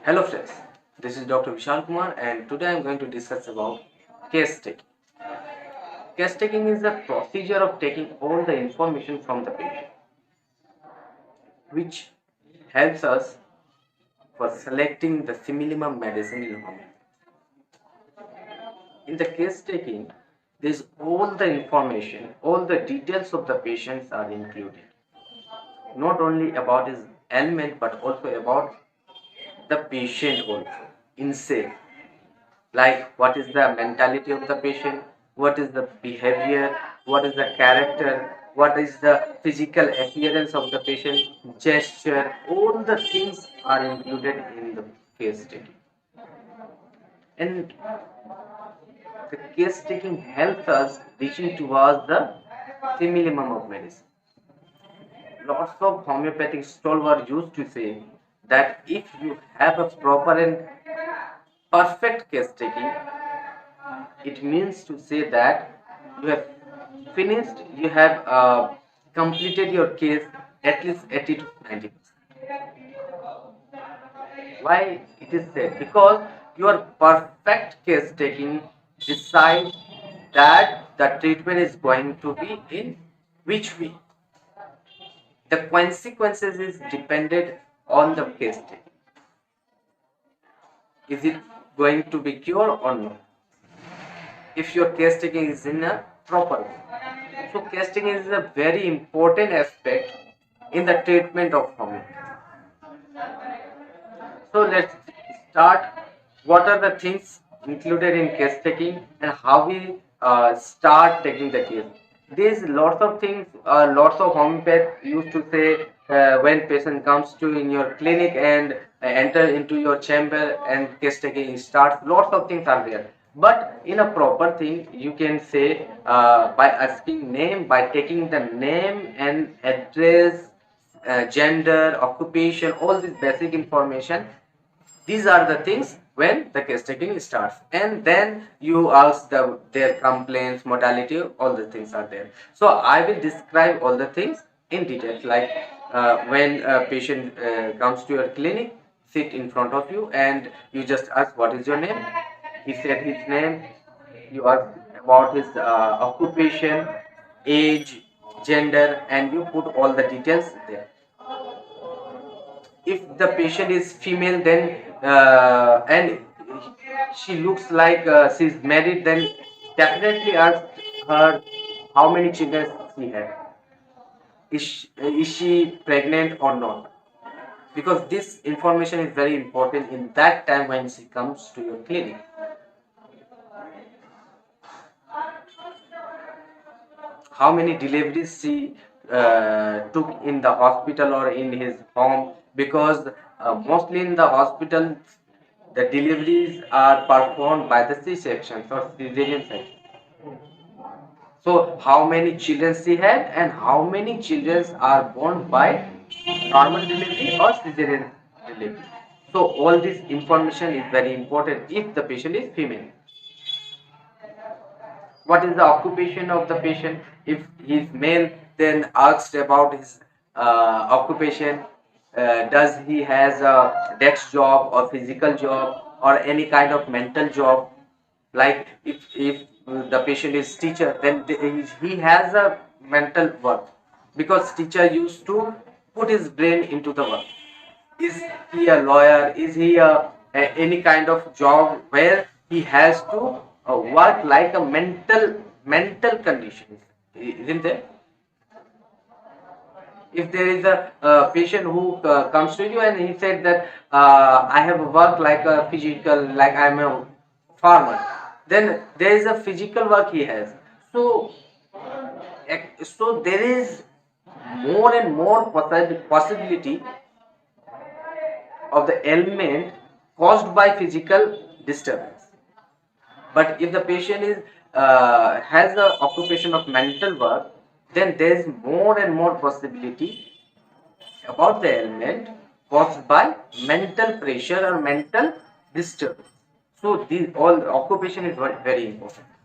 Hello friends, this is Dr. Vishal Kumar and today I am going to discuss about case taking. Case taking is the procedure of taking all the information from the patient which helps us for selecting the minimum medicine in homeopathy. In the case taking, there is all the information, all the details of the patients are included. Not only about his ailment but also about the patient also in say, like what is the mentality of the patient, what is the behavior, what is the character, what is the physical appearance of the patient, gesture, all the things are included in the case taking. And the case taking helps us reaching towards the minimum of medicine. Lots of homeopathic stalwarts used to say that if you have a proper and perfect case taking, it means to say that you have finished, you have completed your case at least 80 to 90%. Why it is said? Because your perfect case taking decides that the treatment is going to be in which way. The consequences is dependent on the case taking. Is it going to be cured or not? If your case taking is in a proper way. So case taking is a very important aspect in the treatment of homeopathy. So let's start. What are the things included in case taking and how we start taking the case? There's lots of things. Lots of homeopaths used to say when patient comes to in your clinic and enter into your chamber and case taking starts. Lots of things are there. But in a proper thing, you can say by asking name, by taking the name and address, gender, occupation, all this basic information. These are the things when the case taking starts, and then you ask their complaints, modality, all the things are there. So I will describe all the things in detail, like when a patient comes to your clinic, sit in front of you and you just ask what is your name. He said his name. You ask about his occupation, age, gender, and you put all the details there. If the patient is female, then and she looks like she's married, then definitely ask her how many children she had. Is she pregnant or not? Because this information is very important in that time when she comes to your clinic. How many deliveries she took in the hospital or in his home, because mostly in the hospital the deliveries are performed by the C-sections or cesarean section. So how many children she had and how many children are born by normal delivery or cesarean delivery. So all this information is very important if the patient is female. What is the occupation of the patient? If he is male, then asked about his occupation. Does he has a desk job or physical job or any kind of mental job? Like if the patient is teacher, then he has a mental work, because teacher used to put his brain into the work. Is he a lawyer? Is he any kind of job where he has to work like a mental condition? Isn't there? If there is a patient who comes to you and he said that I have worked like a physical, like I'm a farmer, then there is a physical work he has. So, so there is more and more possibility of the ailment caused by physical disturbance. But if the patient is has a occupation of mental work, then there is more and more possibility about the ailment caused by mental pressure or mental disturbance. So these all occupation is very, very important.